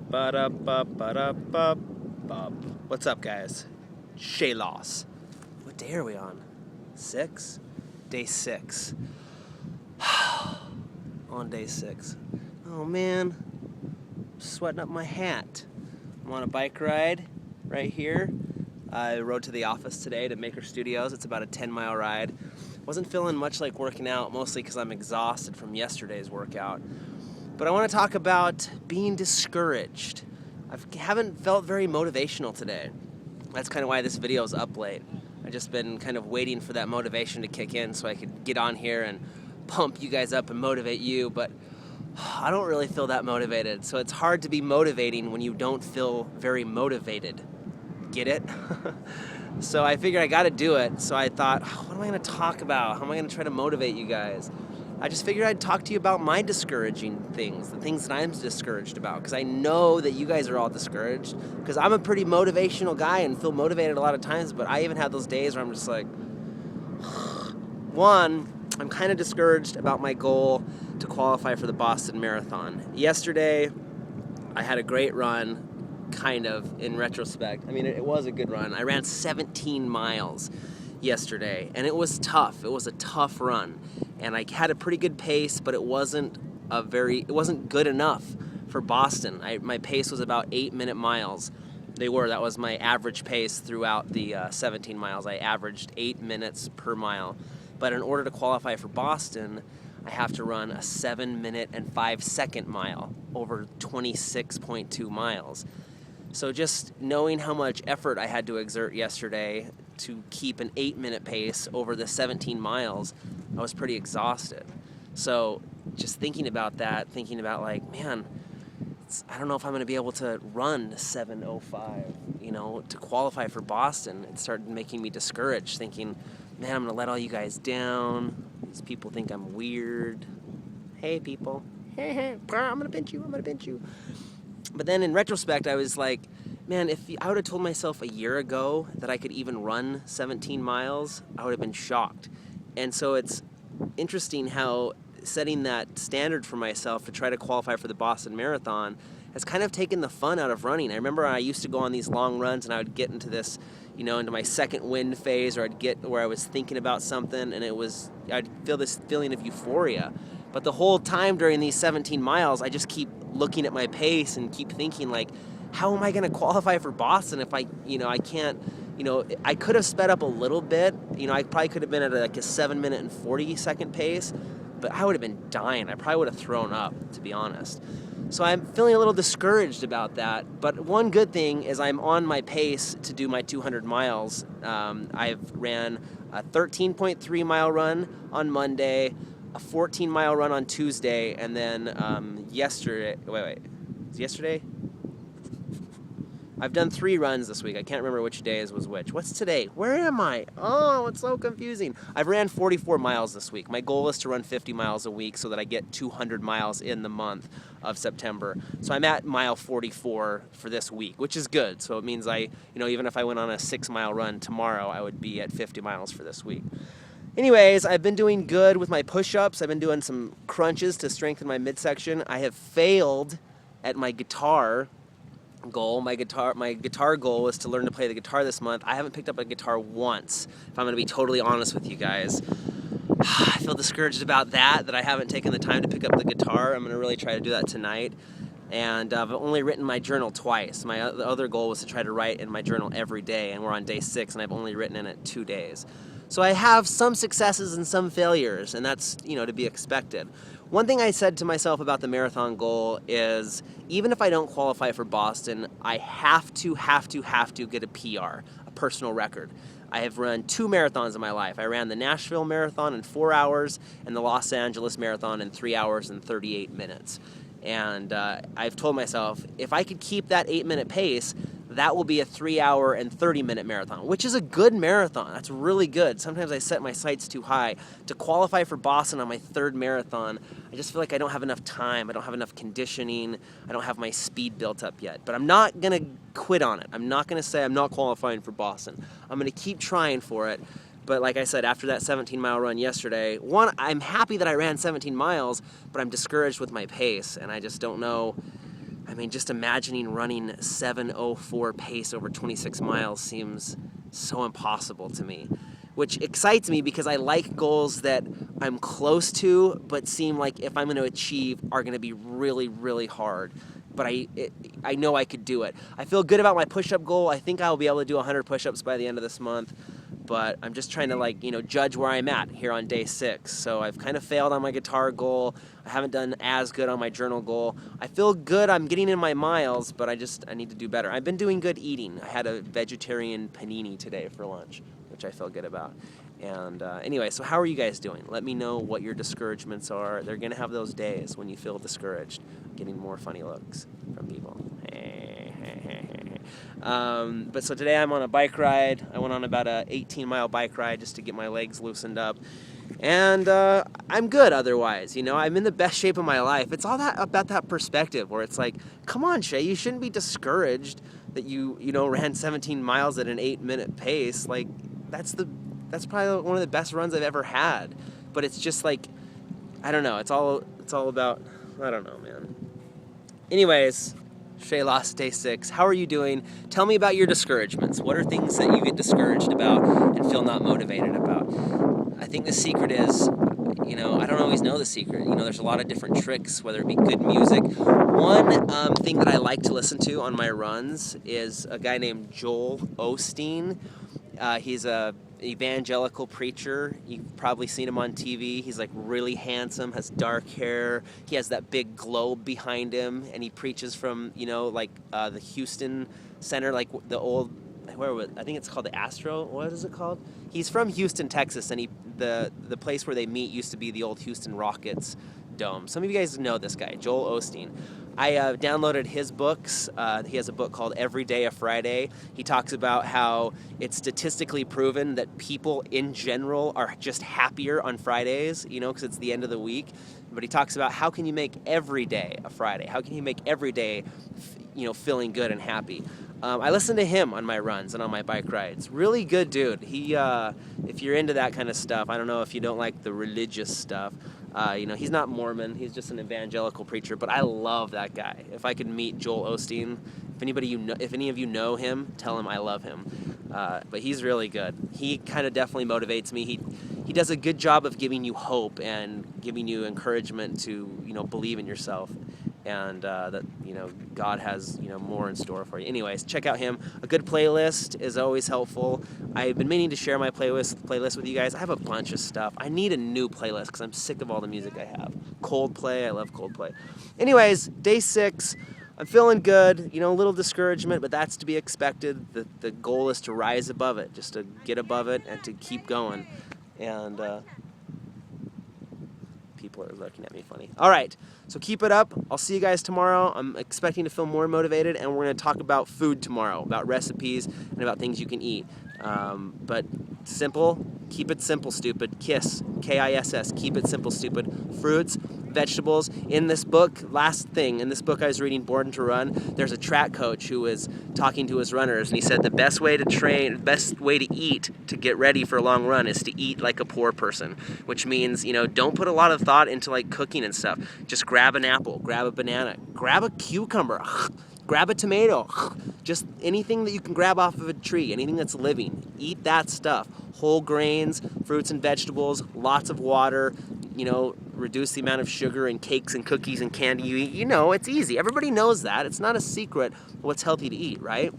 Ba-da-ba-ba-da-ba-ba. What's up, guys? ShayLoss. What day are we on? 6? Day 6. On day 6. Oh man, I'm sweating up my hat. I'm on a bike ride right here. I rode to the office today to Maker Studios. It's about a 10-mile ride. Wasn't feeling much like working out, mostly because I'm exhausted from yesterday's workout. But I want to talk about being discouraged. I haven't felt very motivational today. That's kind of why this video is up late. I've just been kind of waiting for that motivation to kick in so I could get on here and pump you guys up and motivate you, but I don't really feel that motivated. So it's hard to be motivating when you don't feel very motivated. Get it? So I figured I got to do it. So I thought, what am I going to talk about? How am I going to try to motivate you guys? I just figured I'd talk to you about my discouraging things, the things that I'm discouraged about, because I know that you guys are all discouraged, because I'm a pretty motivational guy and feel motivated a lot of times, but I even have those days where I'm just like, one, I'm kind of discouraged about my goal to qualify for the Boston Marathon. Yesterday, I had a great run, kind of, in retrospect. I mean, it was a good run. I ran 17 miles yesterday, and it was tough. It was a tough run. And I had a pretty good pace, but it wasn't good enough for Boston. My pace was about 8-minute miles. That was my average pace throughout the 17 miles. I averaged 8 minutes per mile. But in order to qualify for Boston, I have to run a 7-minute and 5-second mile over 26.2 miles. So just knowing how much effort I had to exert yesterday to keep an 8-minute pace over the 17 miles, I was pretty exhausted. So just thinking about that, like, man, I don't know if I'm going to be able to run 7:05, to qualify for Boston. It started making me discouraged, thinking, man, I'm going to let all you guys down. These people think I'm weird. Hey, people. Hey, I'm going to pinch you. But then in retrospect, I was like, man, if I would have told myself a year ago that I could even run 17 miles, I would have been shocked. And so it's interesting how setting that standard for myself to try to qualify for the Boston Marathon has kind of taken the fun out of running. I remember I used to go on these long runs and I would get into this, into my second wind phase, or I'd get where I was thinking about something and I'd feel this feeling of euphoria. But the whole time during these 17 miles, I just keep looking at my pace and keep thinking, like, how am I going to qualify for Boston if I can't, I could have sped up a little bit. I probably could have been at like a 7-minute and 40-second pace, but I would have been dying. I probably would have thrown up, to be honest. So I'm feeling a little discouraged about that. But one good thing is I'm on my pace to do my 200 miles. I've ran a 13.3-mile run on Monday, a 14-mile run on Tuesday, and then yesterday. I've done 3 runs this week. I can't remember which days was which. What's today? Where am I? Oh, it's so confusing. I've ran 44 miles this week. My goal is to run 50 miles a week so that I get 200 miles in the month of September. So I'm at mile 44 for this week, which is good. So it means even if I went on a 6-mile run tomorrow, I would be at 50 miles for this week. Anyways, I've been doing good with my push-ups. I've been doing some crunches to strengthen my midsection. I have failed at my guitar goal. My guitar goal is to learn to play the guitar this month. I haven't picked up a guitar once, if I'm going to be totally honest with you guys. I feel discouraged about that I haven't taken the time to pick up the guitar. I'm going to really try to do that tonight. And I've only written my journal twice. My other goal was to try to write in my journal every day, and we're on day 6, and I've only written in it 2 days. So I have some successes and some failures, and that's, to be expected. One thing I said to myself about the marathon goal is, even if I don't qualify for Boston, I have to get a PR, a personal record. I have run 2 marathons in my life. I ran the Nashville Marathon in 4 hours and the Los Angeles Marathon in 3 hours and 38 minutes. And I've told myself, if I could keep that 8-minute pace, that will be a 3-hour and 30-minute marathon, which is a good marathon. That's really good. Sometimes I set my sights too high. To qualify for Boston on my 3rd marathon, I just feel like I don't have enough time. I don't have enough conditioning. I don't have my speed built up yet. But I'm not going to quit on it. I'm not going to say I'm not qualifying for Boston. I'm going to keep trying for it. But like I said, after that 17-mile run yesterday, one, I'm happy that I ran 17 miles, but I'm discouraged with my pace, and I just don't know I mean, just imagining running 7:04 pace over 26 miles seems so impossible to me, which excites me because I like goals that I'm close to but seem like if I'm going to achieve are going to be really, really hard. But I know I could do it. I feel good about my push-up goal. I think I'll be able to do 100 push-ups by the end of this month. But I'm just trying to judge where I'm at here on day 6. So I've kind of failed on my guitar goal. I haven't done as good on my journal goal. I feel good. I'm getting in my miles, but I need to do better. I've been doing good eating. I had a vegetarian panini today for lunch, which I feel good about. And anyway, so how are you guys doing? Let me know what your discouragements are. They're going to have those days when you feel discouraged, getting more funny looks from people. But so today I'm on a bike ride. I went on about a 18-mile bike ride just to get my legs loosened up. And I'm good otherwise, I'm in the best shape of my life. It's all about that perspective where it's like, come on, Shay, you shouldn't be discouraged that you ran 17 miles at an 8-minute pace. Like, that's probably one of the best runs I've ever had. But it's just like, I don't know. It's all about, I don't know, man. Anyways, ShayLoss Day 6. How are you doing? Tell me about your discouragements. What are things that you get discouraged about and feel not motivated about? I think the secret is, I don't always know the secret. There's a lot of different tricks, whether it be good music. One thing that I like to listen to on my runs is a guy named Joel Osteen. He's a evangelical preacher. You've probably seen him on TV. He's like really handsome, has dark hair. He has that big globe behind him, and he preaches from the Houston Center, like the old, I think it's called the Astro. What is it called? He's from Houston, Texas, and the place where they meet used to be the old Houston Rockets dome. Some of you guys know this guy, Joel Osteen. I downloaded his books. He has a book called Every Day a Friday. He talks about how it's statistically proven that people in general are just happier on Fridays, because it's the end of the week. But he talks about how can you make every day a Friday? How can you make every day, feeling good and happy? I listen to him on my runs and on my bike rides. Really good dude. He, if you're into that kind of stuff, I don't know if you don't like the religious stuff. He's not Mormon. He's just an evangelical preacher. But I love that guy. If I could meet Joel Osteen, if any of you know him, tell him I love him. But he's really good. He kind of definitely motivates me. He does a good job of giving you hope and giving you encouragement to believe in yourself. And that God has more in store for you. Anyways, check out him. A good playlist is always helpful. I've been meaning to share my playlist with you guys. I have a bunch of stuff. I need a new playlist because I'm sick of all the music I have. Coldplay, I love Coldplay. Anyways, day 6. I'm feeling good. A little discouragement, but that's to be expected. The goal is to rise above it, just to get above it and to keep going. And people are looking at me funny. All right, so keep it up. I'll see you guys tomorrow. I'm expecting to feel more motivated, and we're going to talk about food tomorrow, about recipes and about things you can eat. But simple, keep it simple, stupid. KISS, K-I-S-S, keep it simple, stupid. Fruits, vegetables. In this book, last thing, in this book I was reading, Born to Run, there's a track coach who was talking to his runners, and he said the best way to eat to get ready for a long run is to eat like a poor person, which means, don't put a lot of thought into cooking and stuff. Just grab an apple, grab a banana, grab a cucumber, grab a tomato, just anything that you can grab off of a tree, anything that's living. Eat that stuff. Whole grains, fruits and vegetables, lots of water, reduce the amount of sugar and cakes and cookies and candy you eat. It's easy. Everybody knows that. It's not a secret what's healthy to eat, right?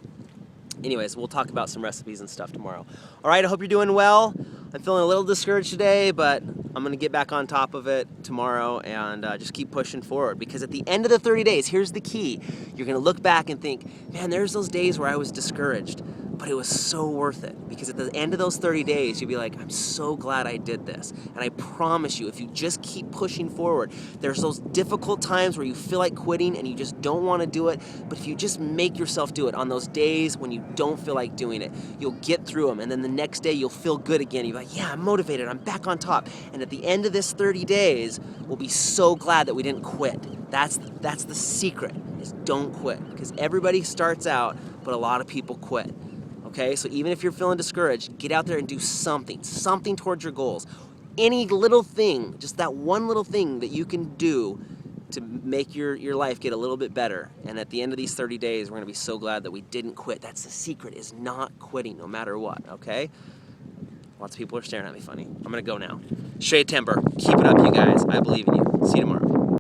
Anyways, we'll talk about some recipes and stuff tomorrow. All right, I hope you're doing well. I'm feeling a little discouraged today, but I'm going to get back on top of it tomorrow and just keep pushing forward. Because at the end of the 30 days, here's the key. You're going to look back and think, man, there's those days where I was discouraged, but it was so worth it. Because at the end of those 30 days, you'll be like, I'm so glad I did this. And I promise you, if you just keep pushing forward, there's those difficult times where you feel like quitting and you just don't want to do it. But if you just make yourself do it on those days when you don't feel like doing it, you'll get through them. And then the next day, you'll feel good again. You'll be like, yeah, I'm motivated. I'm back on top. And at the end of this 30 days, we'll be so glad that we didn't quit. That's the secret, is don't quit. Because everybody starts out, but a lot of people quit. Okay, so even if you're feeling discouraged, get out there and do something towards your goals. Any little thing, just that one little thing that you can do to make your life get a little bit better. And at the end of these 30 days, we're going to be so glad that we didn't quit. That's the secret, is not quitting no matter what, okay? Lots of people are staring at me funny. I'm going to go now. Shaytember, keep it up, you guys. I believe in you. See you tomorrow.